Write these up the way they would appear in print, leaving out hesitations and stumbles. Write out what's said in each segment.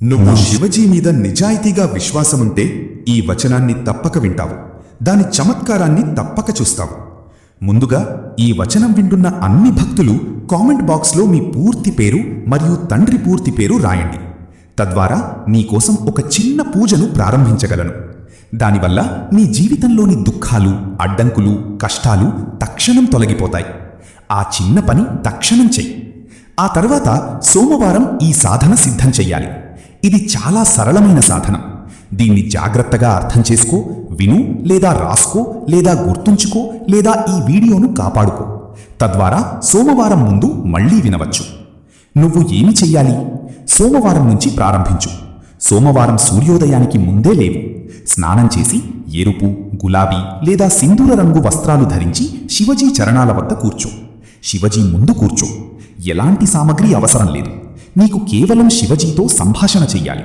నువ్వు శివజీ మీద నిజాయితీగా విశ్వాసముంటే ఈ వచనాన్ని తప్పక వింటావు. దాని చమత్కారాన్ని తప్పక చూస్తావు. ముందుగా ఈ వచనం వింటున్న అన్ని భక్తులు కామెంట్ బాక్స్లో మీ పూర్తి పేరు మరియు తండ్రి పూర్తి పేరు రాయండి. తద్వారా నీకోసం ఒక చిన్న పూజను ప్రారంభించగలను. దానివల్ల నీ జీవితంలోని దుఃఖాలు, అడ్డంకులు, కష్టాలు తక్షణం తొలగిపోతాయి. ఆ చిన్న పని తక్షణం చెయ్యి. ఆ తర్వాత సోమవారం ఈ సాధన సిద్ధం చెయ్యాలి. ఇది చాలా సరళమైన సాధన. దీన్ని జాగ్రత్తగా అర్థం చేసుకో, విను, లేదా రాసుకో, లేదా గుర్తుంచుకో, లేదా ఈ వీడియోను కాపాడుకో. తద్వారా సోమవారం ముందు మళ్ళీ వినవచ్చు. నువ్వు ఏమి చెయ్యాలి? సోమవారం నుంచి ప్రారంభించు. సోమవారం సూర్యోదయానికి ముందే లేవు. స్నానం చేసి ఎరుపు, గులాబీ లేదా సింధూర రంగు వస్త్రాలు ధరించి శివజీ చరణాల వద్ద కూర్చో. శివజీ ముందు కూర్చో. ఎలాంటి సామగ్రి అవసరం లేదు. నీకు కేవలం శివజీతో సంభాషణ చెయ్యాలి.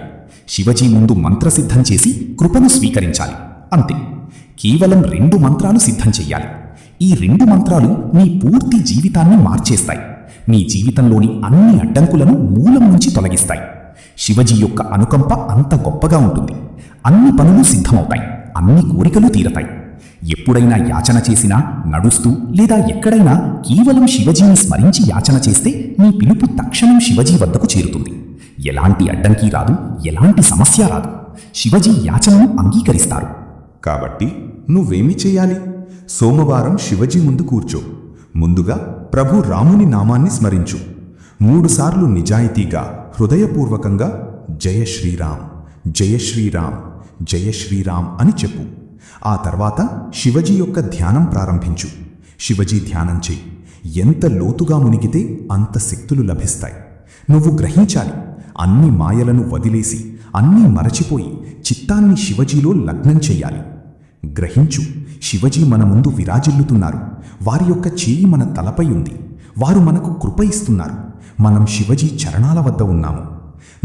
శివజీ ముందు మంత్రసిద్ధం చేసి కృపను స్వీకరించాలి. అంతే. కేవలం 2 మంత్రాలు సిద్ధం చెయ్యాలి. ఈ 2 మంత్రాలు నీ పూర్తి జీవితాన్ని మార్చేస్తాయి. నీ జీవితంలోని అన్ని అడ్డంకులను మూలం నుంచి తొలగిస్తాయి. శివజీ యొక్క అనుకంప అంత గొప్పగా ఉంటుంది. అన్ని పనులు సిద్ధమవుతాయి. అన్ని కోరికలు తీరతాయి. ఎప్పుడైనా యాచన చేసినా, నడుస్తూ లేదా ఎక్కడైనా కేవలం శివజీని స్మరించి యాచన చేస్తే నీ పిలుపు తక్షణం శివజీ వద్దకు చేరుతుంది. ఎలాంటి అడ్డంకి రాదు, ఎలాంటి సమస్య రాదు. శివజీ యాచనను అంగీకరిస్తారు. కాబట్టి నువ్వేమి చేయాలి? సోమవారం శివజీ ముందు కూర్చో. ముందుగా ప్రభు రాముని నామాన్ని స్మరించు. 3 సార్లు నిజాయితీగా, హృదయపూర్వకంగా జయ శ్రీరామ్, జయ శ్రీరామ్, జయ శ్రీరామ్ అని చెప్పు. ఆ తర్వాత శివజీ యొక్క ధ్యానం ప్రారంభించు. శివజీ ధ్యానం చెయ్యి. ఎంత లోతుగా మునిగితే అంత శక్తులు లభిస్తాయి. నువ్వు గ్రహించాలి. అన్ని మాయలను వదిలేసి, అన్నీ మరచిపోయి చిత్తాన్ని శివజీలో లగ్నం చెయ్యాలి. గ్రహించు, శివజీ మన ముందు విరాజిల్లుతున్నారు. వారి యొక్క చేయి మన తలపై ఉంది. వారు మనకు కృప ఇస్తున్నారు. మనం శివజీ చరణాల వద్ద ఉన్నాము.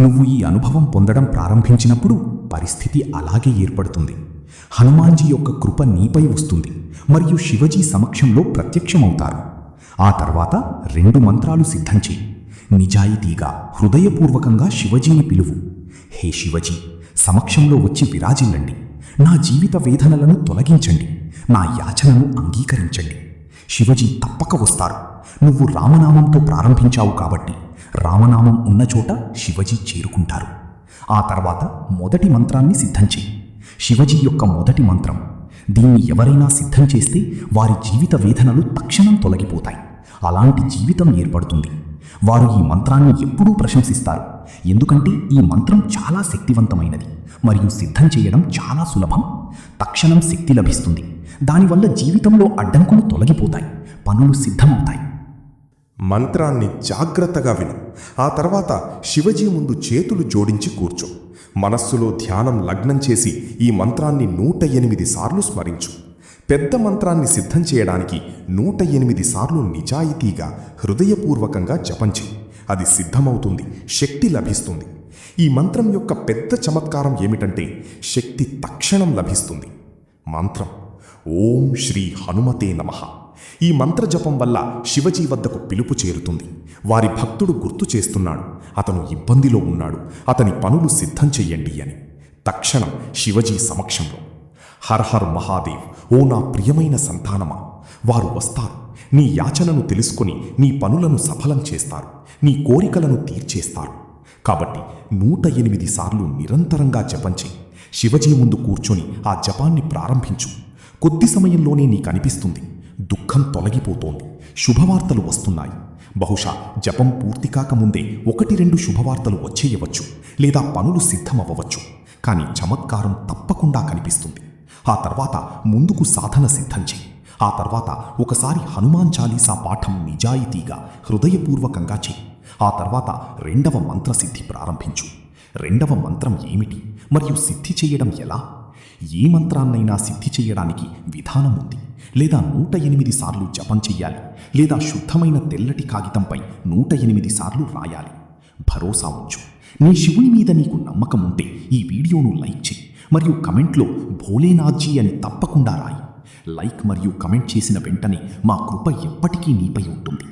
నువ్వు ఈ అనుభవం పొందడం ప్రారంభించినప్పుడు పరిస్థితి అలాగే ఏర్పడుతుంది. హనుమాన్జీ యొక్క కృప నీపై వస్తుంది మరియు శివజీ సమక్షంలో ప్రత్యక్షమవుతారు. ఆ తర్వాత 2 మంత్రాలు సిద్ధం చెయ్యి. నిజాయితీగా, హృదయపూర్వకంగా శివజీని పిలువు. హే శివజీ, సమక్షంలో వచ్చి విరాజిల్లండి. నా జీవిత వేదనలను తొలగించండి. నా యాచనను అంగీకరించండి. శివజీ తప్పక వస్తారు. నువ్వు రామనామంతో ప్రారంభించావు కాబట్టి రామనామం ఉన్న చోట శివజీ చేరుకుంటారు. ఆ తర్వాత మొదటి మంత్రాన్ని సిద్ధం చెయ్యి. శివజీ యొక్క మొదటి మంత్రం. దీన్ని ఎవరైనా సిద్ధం చేస్తే వారి జీవిత వేదనలు తక్షణం తొలగిపోతాయి. అలాంటి జీవితం ఏర్పడుతుంది. వారు ఈ మంత్రాన్ని ఎప్పుడూ ప్రశంసిస్తారు. ఎందుకంటే ఈ మంత్రం చాలా శక్తివంతమైనది మరియు సిద్ధం చేయడం చాలా సులభం. తక్షణం శక్తి లభిస్తుంది. దానివల్ల జీవితంలో అడ్డంకులు తొలగిపోతాయి. పనులు సిద్ధమవుతాయి. మంత్రాన్ని జాగ్రత్తగా విను. ఆ తర్వాత శివజీ ముందు చేతులు జోడించి కూర్చో. మనస్సులో ధ్యానం లగ్నం చేసి ఈ మంత్రాన్ని 108 సార్లు స్మరించు. పెద్ద మంత్రాన్ని సిద్ధం చేయడానికి 108 సార్లు నిజాయితీగా, హృదయపూర్వకంగా జపంచి. అది సిద్ధమవుతుంది. శక్తి లభిస్తుంది. ఈ మంత్రం యొక్క పెద్ద చమత్కారం ఏమిటంటే శక్తి తక్షణం లభిస్తుంది. మంత్రం ఓం శ్రీ హనుమతే నమః. ఈ మంత్ర జపం వల్ల శివజీ వద్దకు పిలుపు చేరుతుంది. వారి భక్తుడు గుర్తు చేస్తున్నాడు, అతను ఇబ్బందిలో ఉన్నాడు, అతని పనులు సిద్ధం చెయ్యండి అని. తక్షణం శివజీ సమక్షంలో హర్ హర్ మహాదేవ్, ఓ నా ప్రియమైన సంతానమా, వారు వస్తారు. నీ యాచనను తెలుసుకొని నీ పనులను సఫలం చేస్తారు. నీ కోరికలను తీర్చేస్తారు. కాబట్టి 108 సార్లు నిరంతరంగా జపంచి శివజీ ముందు కూర్చొని ఆ జపాన్ని ప్రారంభించు. కొద్ది సమయంలోనే నీకనిపిస్తుంది దుఃఖం తొలగిపోతోంది, శుభవార్తలు వస్తున్నాయి. బహుశా జపం పూర్తి కాకముందే 1-2 శుభవార్తలు వచ్చేయవచ్చు, లేదా పనులు సిద్ధమవ్వవచ్చు. కానీ చమత్కారం తప్పకుండా కనిపిస్తుంది. ఆ తర్వాత ముందుకు సాధన సిద్ధం చెయ్యి. ఆ తర్వాత ఒకసారి హనుమాన్ చాలీసా పాఠం నిజాయితీగా, హృదయపూర్వకంగా చెయ్యి. ఆ తర్వాత 2వ మంత్రసిద్ధి ప్రారంభించు. 2వ మంత్రం ఏమిటి మరియు సిద్ధి చేయడం ఎలా? ఏ మంత్రాన్నైనా సిద్ధి చేయడానికి విధానం ఉంది. లేదా 108 సార్లు జపం చెయ్యాలి, లేదా శుద్ధమైన తెల్లటి కాగితంపై 108 సార్లు రాయాలి. భరోసా ఉంచు. నీ శివుని మీద నీకు నమ్మకం ఉంటే ఈ వీడియోను లైక్ చెయ్యి మరియు కమెంట్లో భోలేనాథ్జీ అని తప్పకుండా రాయి. లైక్ మరియు కమెంట్ చేసిన వెంటనే మా కృప ఎప్పటికీ నీపై ఉంటుంది.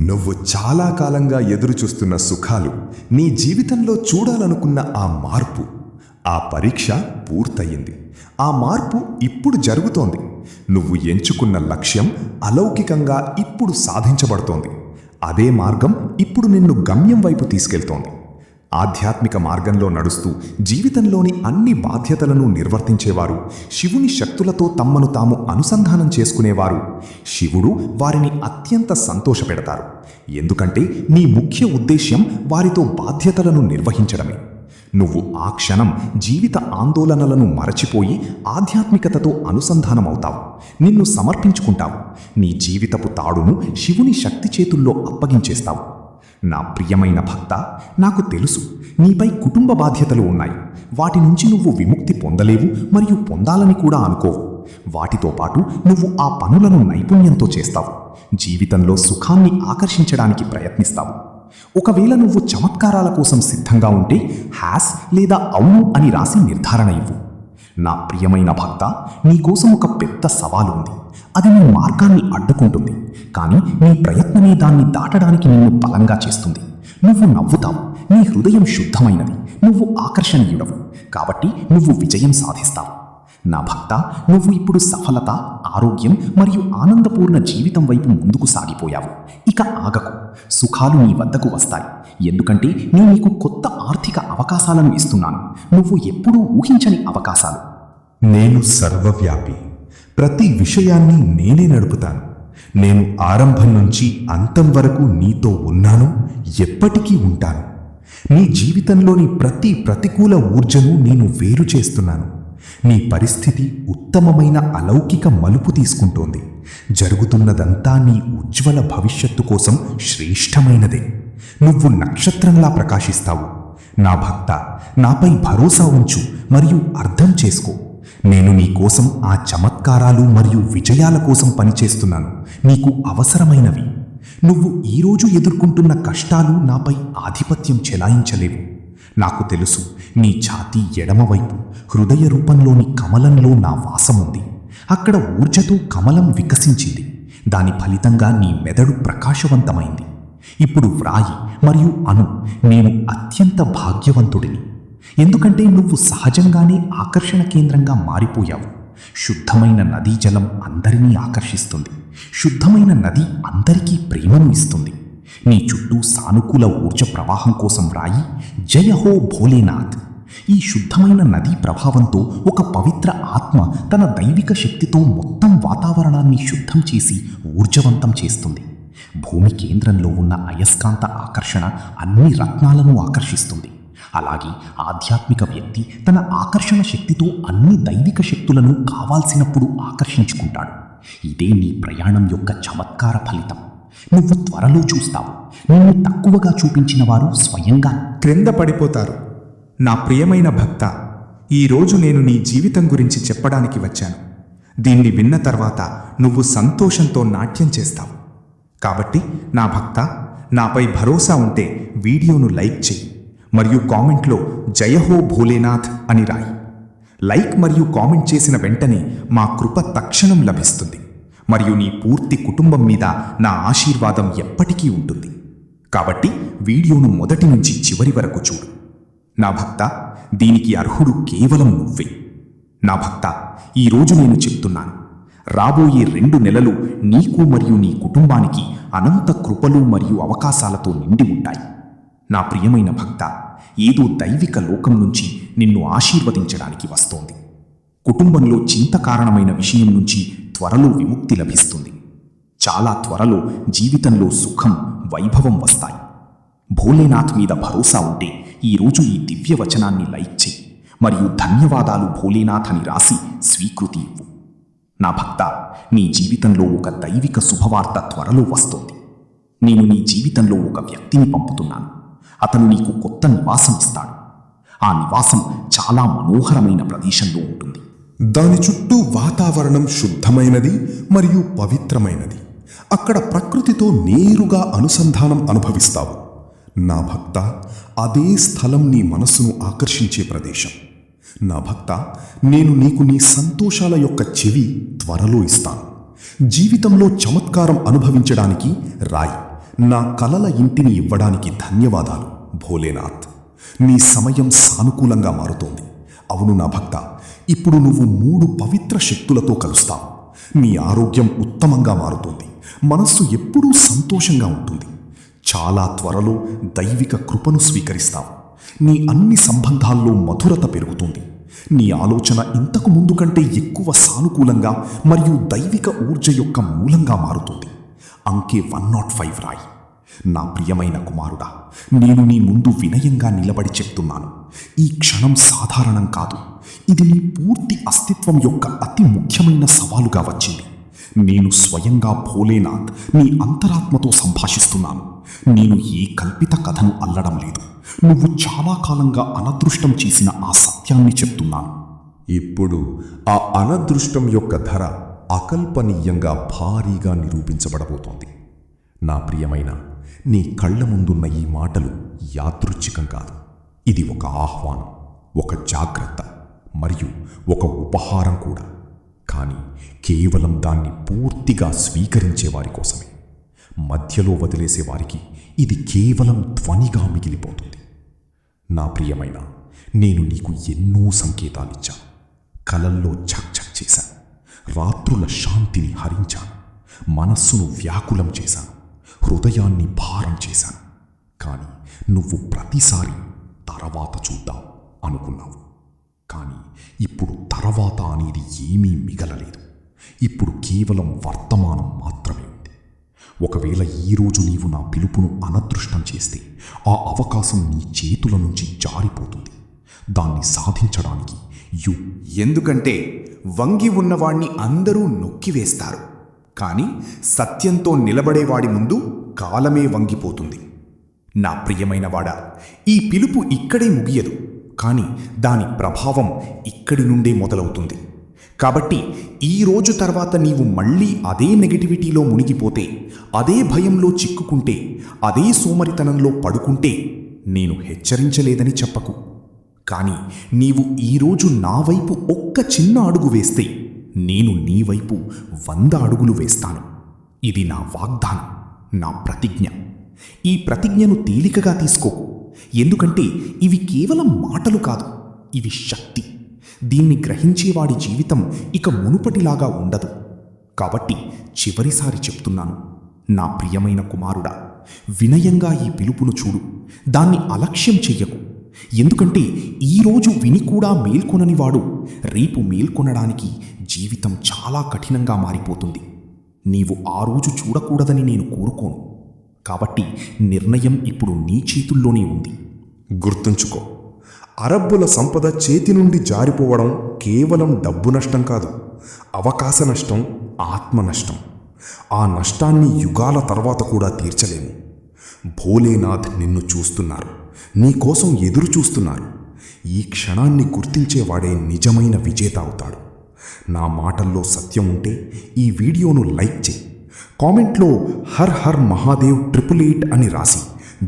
నువ్వు చాలా కాలంగా ఎదురుచూస్తున్న సుఖాలు, నీ జీవితంలో చూడాలనుకున్న ఆ మార్పు, ఆ పరీక్ష పూర్తయింది. ఆ మార్పు ఇప్పుడు జరుగుతోంది. నువ్వు ఎంచుకున్న లక్ష్యం అలౌకికంగా ఇప్పుడు సాధించబడుతోంది. అదే మార్గం ఇప్పుడు నిన్ను గమ్యం వైపు తీసుకెళ్తోంది. ఆధ్యాత్మిక మార్గంలో నడుస్తూ జీవితంలోని అన్ని బాధ్యతలను నిర్వర్తించేవారు, శివుని శక్తులతో తమ్మను తాము అనుసంధానం చేసుకునేవారు, శివుడు వారిని అత్యంత సంతోషపెడతారు. ఎందుకంటే నీ ముఖ్య ఉద్దేశ్యం వారితో బాధ్యతలను నిర్వహించడమే. నువ్వు ఆ క్షణం జీవిత ఆందోళనలను మరచిపోయి ఆధ్యాత్మికతతో అనుసంధానమవుతావు, నిన్ను సమర్పించుకుంటావు, నీ జీవితపు తాడును శివుని శక్తి చేతుల్లో అప్పగించేస్తావు. నా ప్రియమైన భక్త, నాకు తెలుసు నీపై కుటుంబ బాధ్యతలు ఉన్నాయి. వాటి నుంచి నువ్వు విముక్తి పొందలేవు మరియు పొందాలని కూడా అనుకోవు. వాటితో పాటు నువ్వు ఆ పనులను నైపుణ్యంతో చేస్తావు. జీవితంలో సుఖాన్ని ఆకర్షించడానికి ప్రయత్నిస్తావు. ఒకవేళ నువ్వు చమత్కారాల కోసం సిద్ధంగా ఉంటే హ్యాస్ లేదా అవును అని రాసి నిర్ధారణ ఇవ్వు. నా ప్రియమైన భక్త, నీకోసం ఒక పెద్ద సవాలు ఉంది. అది నీ మార్గాన్ని అడ్డుకుంటుంది, కానీ నీ ప్రయత్నమే దాన్ని దాటడానికి నిన్ను బలంగా చేస్తుంది. నువ్వు నవ్వుతావు, నీ హృదయం శుద్ధమైనది, నువ్వు ఆకర్షణీయుడవు, కాబట్టి నువ్వు విజయం సాధిస్తావు. నా భక్త, నువ్వు ఇప్పుడు సఫలత, ఆరోగ్యం మరియు ఆనందపూర్ణ జీవితం వైపు ముందుకు సాగిపోయావు. ఇక ఆగకు. సుఖాలు నీ వద్దకు వస్తాయి, ఎందుకంటే నేను నీకు కొత్త ఆర్థిక అవకాశాలను ఇస్తున్నాను. నువ్వు ఎప్పుడూ ఊహించని అవకాశాలు. నేను సర్వవ్యాపి, ప్రతి విషయాన్ని నేనే నడుపుతాను. నేను ఆరంభం నుంచి అంతం వరకు నీతో ఉన్నాను, ఎప్పటికీ ఉంటాను. నీ జీవితంలోని ప్రతి ప్రతికూల ఊర్జను నేను వేరు చేస్తున్నాను. నీ పరిస్థితి ఉత్తమమైన అలౌకిక మలుపు తీసుకుంటోంది. జరుగుతున్నదంతా నీ ఉజ్వల భవిష్యత్తు కోసం శ్రేష్టమైనదే. నువ్వు నక్షత్రంలా ప్రకాశిస్తావు. నా భక్త, నాపై భరోసా ఉంచు మరియు అర్థం చేసుకో. నేను నీ కోసం ఆ చమత్కారాలు మరియు విజయాల కోసం పనిచేస్తున్నాను, నీకు అవసరమైనవి. నువ్వు ఈరోజు ఎదుర్కొంటున్న కష్టాలు నాపై ఆధిపత్యం చెలాయించలేవు. నాకు తెలుసు, నీ ఛాతీ ఎడమవైపు హృదయ రూపంలోని కమలంలో నా వాసముంది. అక్కడ ఊర్జతో కమలం వికసించింది. దాని ఫలితంగా నీ మెదడు ప్రకాశవంతమైంది. ఇప్పుడు వ్రాయి మరియు అను, నేను అత్యంత భాగ్యవంతుడిని. ఎందుకంటే నువ్వు సహజంగానే ఆకర్షణ కేంద్రంగా మారిపోయావు. శుద్ధమైన నదీ జలం అందరినీ ఆకర్షిస్తుంది. శుద్ధమైన నది అందరికీ ప్రేమను ఇస్తుంది. నీ చుట్టూ సానుకూల ఊర్జ ప్రవాహం కోసం రాయి, జయ హో భోలేనాథ్. ఈ శుద్ధమైన నదీ ప్రభావంతో ఒక పవిత్ర ఆత్మ తన దైవిక శక్తితో మొత్తం వాతావరణాన్ని శుద్ధం చేసి ఊర్జవంతం చేస్తుంది. భూమి కేంద్రంలో ఉన్న అయస్కాంత ఆకర్షణ అన్ని రత్నాలను ఆకర్షిస్తుంది. అలాగే ఆధ్యాత్మిక వ్యక్తి తన ఆకర్షణ శక్తితో అన్ని దైవిక శక్తులను కావాల్సినప్పుడు ఆకర్షించుకుంటాడు. ఇదే నీ ప్రయాణం యొక్క చమత్కార ఫలితం. నువ్వు త్వరలో చూస్తావు, నిన్ను తక్కువగా చూపించిన వారు స్వయంగా క్రింద పడిపోతారు. నా ప్రియమైన భక్త, ఈరోజు నేను నీ జీవితం గురించి చెప్పడానికి వచ్చాను. దీన్ని విన్న తర్వాత నువ్వు సంతోషంతో నాట్యం చేస్తావు. కాబట్టి నా భక్త, నాపై భరోసా ఉంటే వీడియోను లైక్ చెయ్యి మరియు కామెంట్లో జయహో భోలేనాథ్ అని రాయి. లైక్ మరియు కామెంట్ చేసిన వెంటనే మా కృప తక్షణం లభిస్తుంది మరియు నీ పూర్తి కుటుంబం మీద నా ఆశీర్వాదం ఎప్పటికీ ఉంటుంది. కాబట్టి వీడియోను మొదటి నుంచి చివరి వరకు చూడు. నా భక్త, దీనికి అర్హుడు కేవలం నువ్వే. నా భక్త, ఈరోజు నేను చెప్తున్నాను, రాబోయే 2 నెలలు నీకు మరియు నీ కుటుంబానికి అనంత కృపలు మరియు అవకాశాలతో నిండి ఉంటాయి. నా ప్రియమైన భక్త, ఏదో దైవిక లోకం నుంచి నిన్ను ఆశీర్వదించడానికి వస్తోంది. కుటుంబంలో చింత కారణమైన విషయం నుంచి త్వరలో విముక్తి లభిస్తుంది. చాలా త్వరలో జీవితంలో సుఖం, వైభవం వస్తాయి. భోలేనాథ్ మీద భరోసా ఉంటే ఈరోజు ఈ దివ్య వచనాన్ని లైక్ చెయ్యి మరియు ధన్యవాదాలు భోలేనాథ్ అని రాసి స్వీకృతి ఇవ్వు. నా భక్త, నీ జీవితంలో ఒక దైవిక శుభవార్త త్వరలో వస్తోంది. నేను నీ జీవితంలో ఒక వ్యక్తిని పంపుతున్నాను. అతను నీకు కొత్త నివాసం ఇస్తాడు. ఆ నివాసం చాలా మనోహరమైన ప్రదేశంలో ఉంటుంది. దాని చుట్టూ వాతావరణం శుద్ధమైనది మరియు పవిత్రమైనది. అక్కడ ప్రకృతితో నేరుగా అనుసంధానం అనుభవిస్తావు. నా భక్త, అదే స్థలం నీ మనస్సును ఆకర్షించే ప్రదేశం. నా భక్త, నేను నీకు నీ సంతోషాల యొక్క చెవి త్వరలో ఇస్తాను. జీవితంలో చమత్కారం అనుభవించడానికి రాయి నా కలల ఇంటిని ఇవ్వడానికి ధన్యవాదాలు భోలేనాథ్. నీ సమయం సానుకూలంగా మారుతోంది. అవును నా భక్త, ఇప్పుడు నువ్వు 3 పవిత్ర శక్తులతో కలుస్తావు. నీ ఆరోగ్యం ఉత్తమంగా మారుతుంది. మనస్సు ఎప్పుడూ సంతోషంగా ఉంటుంది. చాలా త్వరలో దైవిక కృపను స్వీకరిస్తావు. నీ అన్ని సంబంధాల్లో మధురత పెరుగుతుంది. నీ ఆలోచన ఇంతకు ముందు కంటే ఎక్కువ సానుకూలంగా మరియు దైవిక ఊర్జ యొక్క మూలంగా మారుతుంది. అంకె 105 రాయి. నా ప్రియమైన కుమారుడా, నేను నీ ముందు వినయంగా నిలబడి చెప్తున్నాను. ఈ క్షణం సాధారణం కాదు. ఇది నీ పూర్తి అస్తిత్వం యొక్క అతి ముఖ్యమైన సవాలుగా వచ్చింది. నేను స్వయంగా భోలేనాథ్ నీ అంతరాత్మతో సంభాషిస్తున్నాను. నేను ఏ కల్పిత కథను అల్లడం లేదు. నువ్వు చాలా కాలంగా అనదృష్టం చేసిన ఆ సత్యాన్ని చెప్తున్నాను. ఇప్పుడు ఆ అనదృష్టం యొక్క ధర అకల్పనీయంగా భారీగా నిరూపించబడబోతోంది. నా ప్రియమైన, నీ కళ్ళ ముందున్న ఈ మాటలు యాదృచ్ఛికం కాదు. ఇది ఒక ఆహ్వానం, ఒక జాగ్రత్త మరియు ఒక ఉపహారం కూడా. కానీ కేవలం దాన్ని పూర్తిగా స్వీకరించే వారి కోసమే. మధ్యలో వదిలేసే వారికి ఇది కేవలం ధ్వనిగా మిగిలిపోతుంది. నా ప్రియమైన, నేను నీకు ఎన్నో సంకేతాలిచ్చాను. కలల్లో ఛక్ చేశాను. రాత్రుల శాంతిని హరించాను. మనస్సును వ్యాకులం చేశాను. హృదయాన్ని భారం చేశాను. కానీ నువ్వు ప్రతిసారి తర్వాత చూద్దాం అనుకున్నావు. కానీ ఇప్పుడు తర్వాత అనేది ఏమీ మిగలలేదు. ఇప్పుడు కేవలం వర్తమానం మాత్రమే ఉంది. ఒకవేళ ఈరోజు నీవు నా పిలుపును అనదృష్టం చేస్తే ఆ అవకాశం నీ చేతుల నుంచి జారిపోతుంది. దాన్ని సాధించడానికి ఎందుకంటే వంగి ఉన్నవాణ్ణి అందరూ నొక్కివేస్తారు. కానీ సత్యంతో నిలబడేవాడి ముందు కాలమే వంగిపోతుంది. నా ప్రియమైనవాడా, ఈ పిలుపు ఇక్కడే ముగియదు. కానీ దాని ప్రభావం ఇక్కడి నుండే మొదలవుతుంది. కాబట్టి ఈ రోజు తర్వాత నీవు మళ్ళీ అదే నెగటివిటీలో మునిగిపోతే, అదే భయంలో చిక్కుకుంటే, అదే సోమరితనంలో పడుకుంటే నేను హెచ్చరించలేదని చెప్పకు. కానీ నీవు ఈరోజు నా వైపు ఒక్క చిన్న అడుగు వేస్తే నేను నీ వైపు 100 అడుగులు వేస్తాను. ఇది నా వాగ్దానం, నా ప్రతిజ్ఞ. ఈ ప్రతిజ్ఞను తేలికగా తీసుకోకు. ఎందుకంటే ఇవి కేవలం మాటలు కాదు, ఇవి శక్తి. దీన్ని గ్రహించేవాడి జీవితం ఇక మునుపటిలాగా ఉండదు. కాబట్టి చివరిసారి చెప్తున్నాను, నా ప్రియమైన కుమారుడా, వినయంగా ఈ పిలుపును చూడు. దాన్ని అలక్ష్యం చెయ్యకు. ఎందుకంటే ఈరోజు విని కూడా మేల్కొనని వాడు రేపు మేల్కొనడానికి జీవితం చాలా కఠినంగా మారిపోతుంది. నీవు ఆ రోజు చూడకూడదని నేను కోరుకోను. కాబట్టి నిర్ణయం ఇప్పుడు నీ చేతుల్లోనే ఉంది. గుర్తుంచుకో, అరబ్బుల సంపద చేతి నుండి జారిపోవడం కేవలం డబ్బు నష్టం కాదు, అవకాశ నష్టం, ఆత్మ నష్టం. ఆ నష్టాన్ని యుగాల తర్వాత కూడా తీర్చలేము. భోలేనాథ్ నిన్ను చూస్తున్నారు, నీకోసం ఎదురు చూస్తున్నారు. ఈ క్షణాన్ని గుర్తించేవాడే నిజమైన విజేత అవుతాడు. నా మాటల్లో సత్యం ఉంటే ఈ వీడియోను లైక్ చేయి. కామెంట్లో హర్ హర్ మహాదేవ్ 888 అని రాసి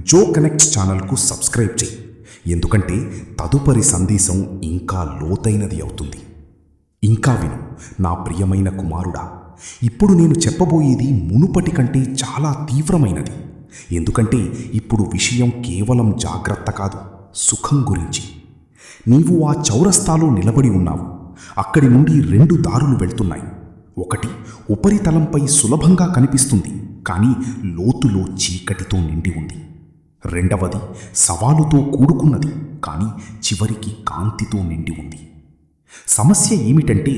జో కనెక్ట్స్ ఛానల్కు సబ్స్క్రైబ్ చేయి. ఎందుకంటే తదుపరి సందేశం ఇంకా లోతైనది అవుతుంది. ఇంకా విను నా ప్రియమైన కుమారుడా, ఇప్పుడు నేను చెప్పబోయేది మునుపటి కంటే చాలా తీవ్రమైనది. ఎందుకంటే ఇప్పుడు విషయం కేవలం జాగ్రత్త కాదు, సుఖం గురించి. నీవు ఆ చౌరస్తాలో నిలబడి ఉన్నావు. అక్కడి నుండి 2 దారులు వెళ్తున్నాయి. ఒకటి ఉపరితలంపై సులభంగా కనిపిస్తుంది, కానీ లోతులో చీకటితో నిండి ఉంది. రెండవది సవాలుతో కూడుకున్నది, కానీ చివరికి కాంతితో నిండి ఉంది. సమస్య ఏమిటంటే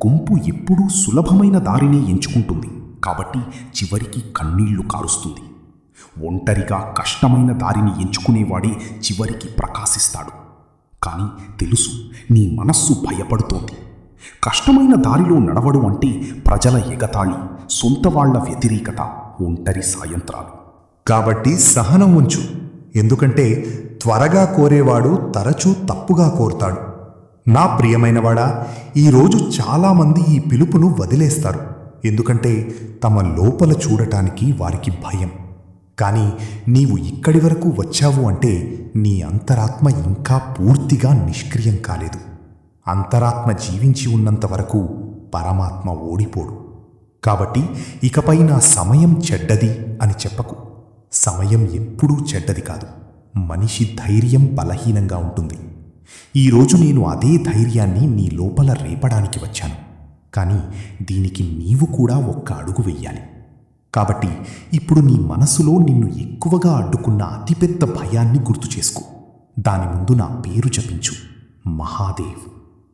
గుంపు ఎప్పుడూ సులభమైన దారిని ఎంచుకుంటుంది, కాబట్టి చివరికి కన్నీళ్లు కారుస్తుంది. ఒంటరిగా కష్టమైన దారిని ఎంచుకునేవాడే చివరికి ప్రకాశిస్తాడు. కానీ తెలుసు, నీ మనస్సు భయపడుతోంది. కష్టమైన దారిలో నడవడం అంటే ప్రజల ఎగతాళి, సొంత వాళ్ల వ్యతిరేకత, ఒంటరి సాయంత్రాలు. కాబట్టి సహనం ఉంచు. ఎందుకంటే త్వరగా కోరేవాడు తరచూ తప్పుగా కోరుతాడు. నా ప్రియమైనవాడా, ఈరోజు చాలామంది ఈ పిలుపును వదిలేస్తారు. ఎందుకంటే తమ లోపల చూడటానికి వారికి భయం. కానీ నీవు ఇక్కడి వరకు వచ్చావు అంటే నీ అంతరాత్మ ఇంకా పూర్తిగా నిష్క్రియం కాలేదు. అంతరాత్మ జీవించి ఉన్నంత వరకు పరమాత్మ ఓడిపోడు. కాబట్టి ఇకపై నా సమయం చెడ్డది అని చెప్పకు. సమయం ఎప్పుడూ చెడ్డది కాదు. మనిషి ధైర్యం బలహీనంగా ఉంటుంది. ఈరోజు నేను అదే ధైర్యాన్ని నీ లోపల రేపడానికి వచ్చాను. కానీ దీనికి నీవు కూడా ఒక్క అడుగు వెయ్యాలి. కాబట్టి ఇప్పుడు నీ మనసులో నిన్ను ఎక్కువగా అడ్డుకున్న అతిపెద్ద భయాన్ని గుర్తు చేసుకో. దాని ముందు నా పేరు జపించు, మహాదేవ్.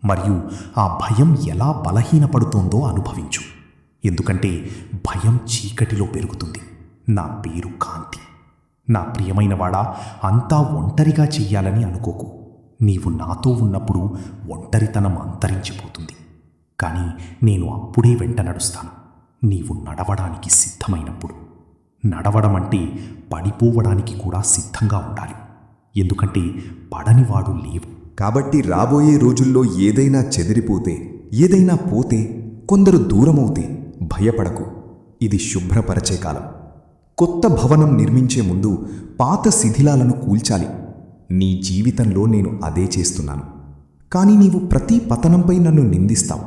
మరియు ఆ భయం ఎలా బలహీనపడుతోందో అనుభవించు. ఎందుకంటే భయం చీకటిలో పెరుగుతుంది, నా పేరు కాంతి. నా ప్రియమైనవాడా, అంతా ఒంటరిగా చెయ్యాలని అనుకోకు. నీవు నాతో ఉన్నప్పుడు ఒంటరితనం అంతరించిపోతుంది. కానీ నేను అప్పుడే వెంట నడుస్తాను, నీవు నడవడానికి సిద్ధమైనప్పుడు. నడవడం అంటే పడిపోవడానికి కూడా సిద్ధంగా ఉండాలి. ఎందుకంటే పడనివాడు లేవు. కాబట్టి రాబోయే రోజుల్లో ఏదైనా చెదిరిపోతే, ఏదైనా పోతే, కొందరు దూరమవుతే భయపడకు. ఇది శుభ్రపరచే కాలం. కొత్త భవనం నిర్మించే ముందు పాత శిథిలాలను కూల్చాలి. నీ జీవితంలో నేను అదే చేస్తున్నాను. కానీ నీవు ప్రతి పతనంపై నన్ను నిందిస్తావు.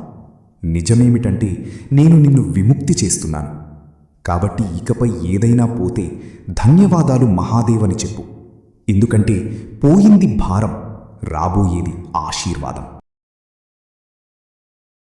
నిజమేమిటంటే నేను నిన్ను విముక్తి చేస్తున్నాను. కాబట్టి ఇకపై ఏదైనా పోతే ధన్యవాదాలు మహాదేవని చెప్పు. ఎందుకంటే పోయింది భారం, రాబోయేది ఆశీర్వాదం.